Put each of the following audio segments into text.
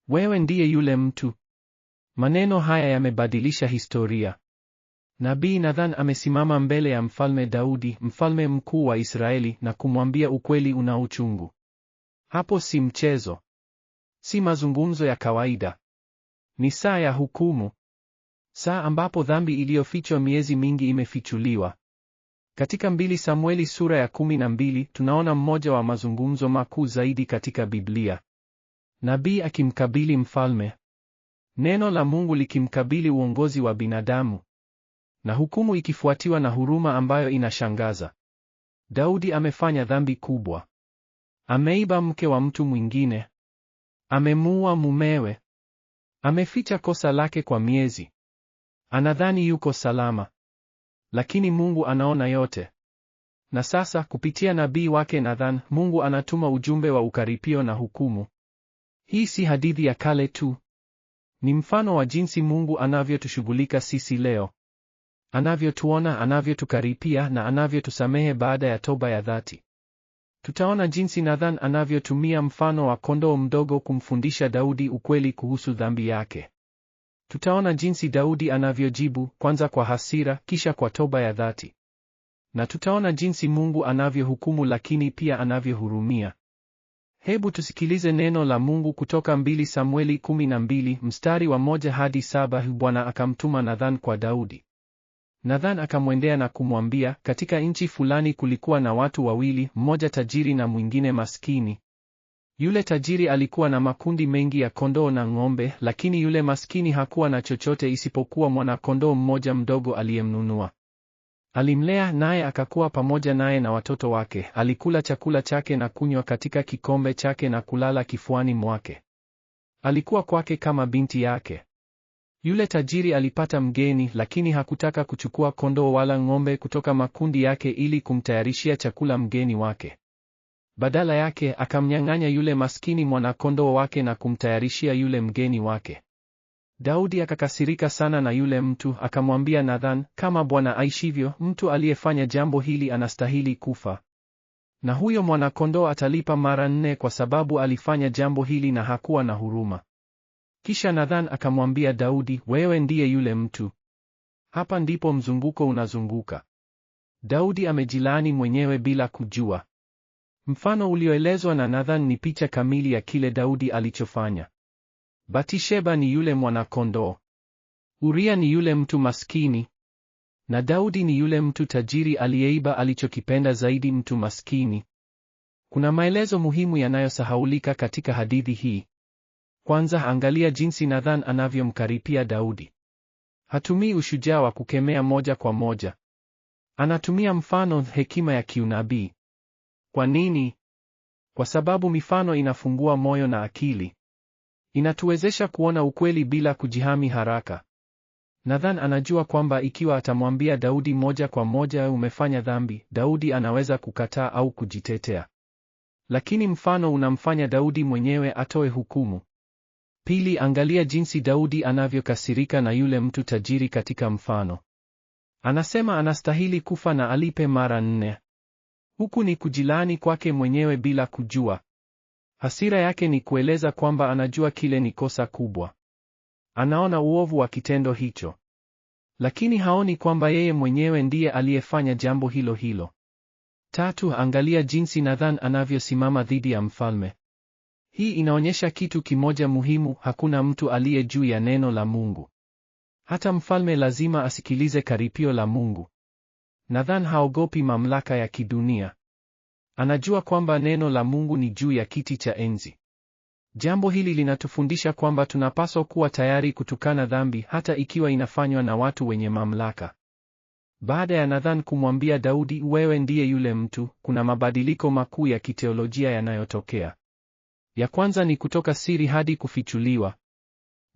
Wewe ndiye yule mtu. Maneno haya yamebadilisha historia. Nabii Nathan amesimama mbele ya Mfalme Daudi, mfalme mkuu wa Israeli, na kumwambia ukweli una uchungu. Hapo si mchezo. Si mazungumzo ya kawaida. Ni saa ya hukumu. Saa ambapo dhambi iliyofichwa miezi mingi imefichuliwa. Katika 2 Samueli sura ya 12 tunaona mmoja wa mazungumzo makuu zaidi katika Biblia. Nabii akimkabili mfalme. Neno la Mungu likimkabili uongozi wa binadamu. Na hukumu ikifuatiwa na huruma ambayo inashangaza. Daudi amefanya dhambi kubwa. Ameiba mke wa mtu mwingine. Amemuua mumewe. Ameficha kosa lake kwa miezi. Anadhani yuko salama. Lakini Mungu anaona yote. Na sasa kupitia nabii wake Nathan, Mungu anatuma ujumbe wa ukaripio na hukumu. Hii si hadithi ya kale tu. Ni mfano wa jinsi Mungu anavyotushughulika sisi leo. Anavyotuona, anavyotukaripia na anavyotusamehe baada ya toba ya dhati. Tutaona jinsi Nathan anavyotumia mfano wa kondoo mdogo kumfundisha Daudi ukweli kuhusu dhambi yake. Tutaona jinsi Daudi anavyojibu, kwanza kwa hasira, kisha kwa toba ya dhati. Na tutaona jinsi Mungu anavyohukumu lakini pia anavyohurumia. Hebu tusikilize neno la Mungu kutoka 2 Samueli 12 mstari wa 1 hadi 7. Bwana akamtuma Nathan kwa Daudi. Nathan akamwendea na kumwambia, katika nchi fulani kulikuwa na watu wawili, mmoja tajiri na mwingine maskini. Yule tajiri alikuwa na makundi mengi ya kondoo na ng'ombe, lakini yule maskini hakuwa na chochote isipokuwa mwana-kondoo mmoja mdogo aliyemnunua. Alimlea naye akakuwa pamoja naye na watoto wake, alikula chakula chake na kunywa katika kikombe chake na kulala kifuani mwake. Alikuwa kwake kama binti yake. Yule tajiri alipata mgeni, lakini hakutaka kuchukua kondoo wala ng'ombe kutoka makundi yake ili kumtayarishia chakula mgeni wake. Badala yake akamnyang'anya yule maskini mwana-kondoo wake na kumtayarishia yule mgeni wake. Daudi akakasirika sana na yule mtu, akamwambia Nathan, kama Bwana aishivyo, mtu aliyefanya jambo hili anastahili kufa. Na huyo mwana-kondoo atalipa mara 4 kwa sababu alifanya jambo hili na hakuwa na huruma. Kisha Nathan akamwambia Daudi, wewe ndiye yule mtu. Hapa ndipo mzunguko unazunguka. Daudi amejilaani mwenyewe bila kujua. Mfano ulioelezwa na Nathan ni picha kamili ya kile Daudi alichofanya. Batisheba ni yule mwana-kondoo. Uria ni yule mtu maskini. Na Daudi ni yule mtu tajiri aliyeiba alichokipenda zaidi, mtu maskini. Kuna maelezo muhimu yanayosahaulika katika hadithi hii. Kwanza, angalia jinsi Nathan anavyomkaripia Daudi. Hatumii ushujaa wa kukemea moja kwa moja. Anatumia mfano, hekima ya kiunabii. Kwa nini? Kwa sababu mifano inafungua moyo na akili. Inatuwezesha kuona ukweli bila kujihami haraka. Nathan anajua kwamba ikiwa atamwambia Daudi moja kwa moja umefanya dhambi, Daudi anaweza kukataa au kujitetea. Lakini mfano unamfanya Daudi mwenyewe atoe hukumu. Pili, angalia jinsi Daudi anavyokasirika na yule mtu tajiri katika mfano. Anasema anastahili kufa na alipe mara 4. Huku ni kujilaani kwake mwenyewe bila kujua. Hasira yake ni kueleza kwamba anajua kile ni kosa kubwa. Anaona uovu wa kitendo hicho. Lakini haoni kwamba yeye mwenyewe ndiye aliyefanya jambo hilo hilo. Tatu, angalia jinsi Nathan anavyosimama dhidi ya mfalme. Hii inaonyesha kitu kimoja muhimu, hakuna mtu aliye juu ya neno la Mungu. Hata mfalme lazima asikilize karipio la Mungu. Nathan haogopi mamlaka ya kidunia. Anajua kwamba neno la Mungu ni juu ya kiti cha enzi. Jambo hili linatufundisha kwamba tunapaswa kuwa tayari kutukana dhambi hata ikiwa inafanywa na watu wenye mamlaka. Baada ya Nathan kumwambia Daudi, wewe ndiye yule mtu, kuna mabadiliko makuu ya kiteolojia yanayotokea. Ya kwanza ni kutoka siri hadi kufichuliwa.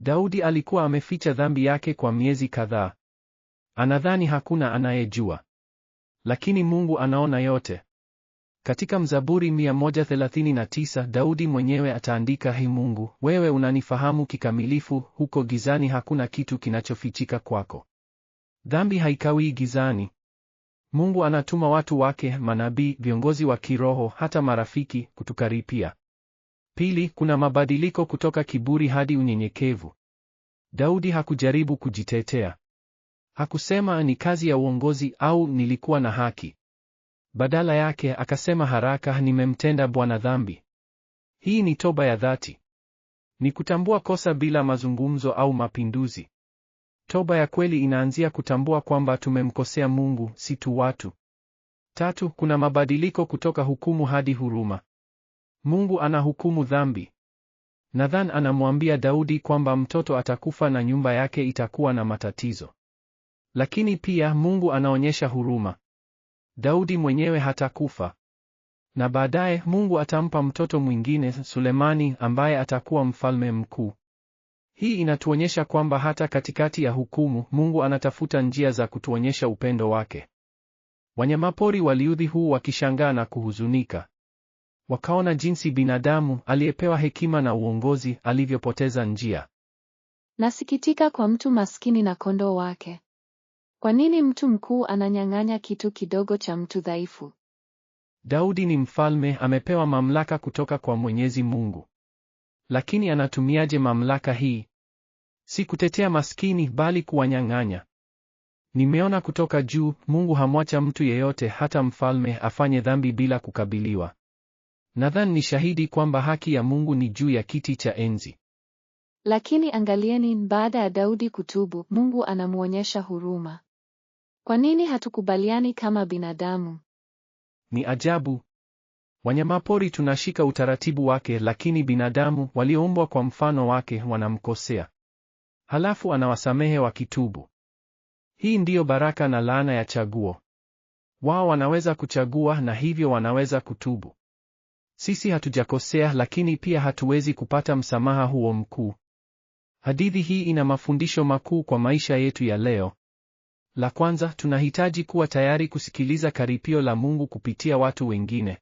Daudi alikuwa ameficha dhambi yake kwa miezi kadhaa. Anadhani hakuna anayejua. Lakini Mungu anaona yote. Katika Mzaburi 139, Daudi mwenyewe ataandika, Mungu, wewe unanifahamu kikamilifu, huko gizani hakuna kitu kinachofichika kwako. Dhambi haikawii gizani. Mungu anatuma watu wake, manabii, viongozi wa kiroho, hata marafiki, kutukaripia. Pili, kuna mabadiliko kutoka kiburi hadi unyenyekevu. Daudi hakujaribu kujitetea. Hakusema ni kazi ya uongozi au nilikuwa na haki. Badala yake akasema haraka, nimemtenda Bwana dhambi. Hii ni toba ya dhati. Ni kutambua kosa bila mazungumzo au mapinduzi. Toba ya kweli inaanzia kutambua kwamba tumemkosea Mungu, si tu watu. Tatu, kuna mabadiliko kutoka hukumu hadi huruma. Mungu anahukumu dhambi. Nathan anamwambia Daudi kwamba mtoto atakufa na nyumba yake itakuwa na matatizo. Lakini pia Mungu anaonyesha huruma. Daudi mwenyewe hatakufa. Na baadaye Mungu atampa mtoto mwingine, Sulemani, ambaye atakuwa mfalme mkuu. Hii inatuonyesha kwamba hata katikati ya hukumu, Mungu anatafuta njia za kutuonyesha upendo wake. Wanyamapori waliudhi huu wakishangaa na kuhuzunika. Wakaona jinsi binadamu aliyepewa hekima na uongozi alivyopoteza njia. Nasikitika kwa mtu maskini na kondoo wake. Kwa nini mtu mkuu ananyang'anya kitu kidogo cha mtu dhaifu? Daudi ni mfalme, amepewa mamlaka kutoka kwa Mwenyezi Mungu. Lakini anatumiaje mamlaka hii? Si kutetea maskini bali kuwanyang'anya. Nimeona kutoka juu, Mungu hamwacha mtu yeyote, hata mfalme, afanye dhambi bila kukabiliwa. Nathan ni shahidi kwamba haki ya Mungu ni juu ya kiti cha enzi. Lakini angalieni, baada ya Daudi kutubu, Mungu anamuonyesha huruma. Kwa nini hatukubaliani kama binadamu? Ni ajabu. Wanyamapori tunashika utaratibu wake, lakini binadamu walioumbwa kwa mfano wake wanamkosea. Halafu anawasamehe wakitubu. Hii ndiyo baraka na laana ya chaguo. Wao wanaweza kuchagua na hivyo wanaweza kutubu. Sisi hatujakosea, lakini pia hatuwezi kupata msamaha huo mkuu. Hadithi hii ina mafundisho makuu kwa maisha yetu ya leo. La kwanza, tunahitaji kuwa tayari kusikiliza karipio la Mungu kupitia watu wengine.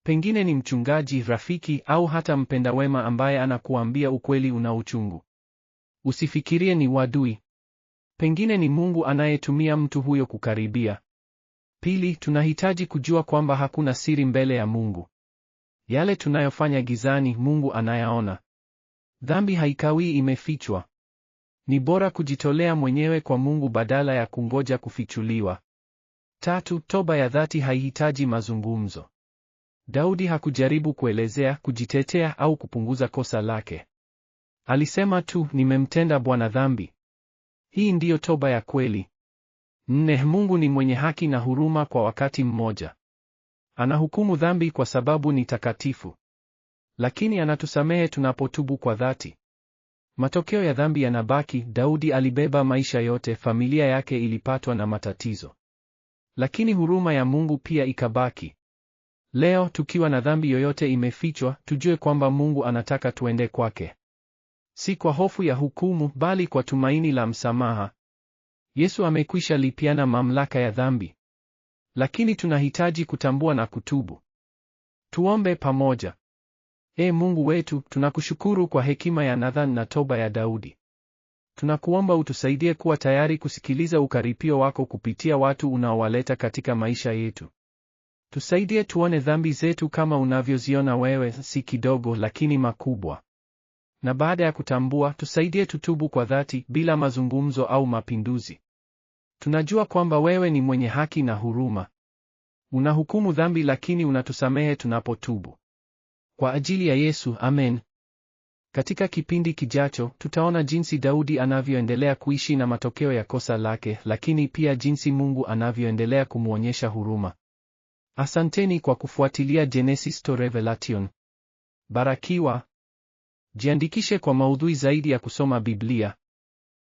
Pengine ni mchungaji, rafiki au hata mpenda wema ambaye anakuambia ukweli una uchungu. Usifikirie ni wadui. Pengine ni Mungu anayetumia mtu huyo kukaribia. Pili, tunahitaji kujua kwamba hakuna siri mbele ya Mungu. Yale tunayofanya gizani, Mungu anayaona. Dhambi haikawii, imefichwa. Ni bora kujitolea mwenyewe kwa Mungu badala ya kungoja kufichuliwa. Tatu, toba ya dhati haihitaji mazungumzo. Daudi hakujaribu kuelezea, kujitetea au kupunguza kosa lake. Alisema tu, nimemtenda Bwana dhambi. Hii ndiyo toba ya kweli. Nne, Mungu ni mwenye haki na huruma kwa wakati mmoja. Anahukumu dhambi kwa sababu ni takatifu. Lakini anatusamehe tunapotubu kwa dhati. Matokeo ya dhambi yanabaki. Daudi alibeba maisha yote, familia yake ilipatwa na matatizo. Lakini huruma ya Mungu pia ikabaki. Leo tukiwa na dhambi yoyote imefichwa, tujue kwamba Mungu anataka tuende kwake. Si kwa hofu ya hukumu, bali kwa tumaini la msamaha. Yesu amekwisha lipiana mamlaka ya dhambi. Lakini tunahitaji kutambua na kutubu. Tuombe pamoja. Mungu wetu, tunakushukuru kwa hekima ya Nathan na toba ya Daudi. Tunakuomba utusaidie kuwa tayari kusikiliza ukaripio wako kupitia watu unaowaleta katika maisha yetu. Tusaidie tuone dhambi zetu kama unavyoziona wewe, si kidogo lakini makubwa. Na baada ya kutambua, tusaidie tutubu kwa dhati, bila mazungumzo au mapinduzi. Tunajua kwamba wewe ni mwenye haki na huruma. Unahukumu dhambi lakini unatusamehe tunapotubu. Kwa ajili ya Yesu, amen. Katika kipindi kijacho, tutaona jinsi Daudi anavyoendelea kuishi na matokeo ya kosa lake, lakini pia jinsi Mungu anavyoendelea kumuonyesha huruma. Asanteni kwa kufuatilia Genesis to Revelation. Barikiwa. Jiandikishe kwa maudhui zaidi ya kusoma Biblia.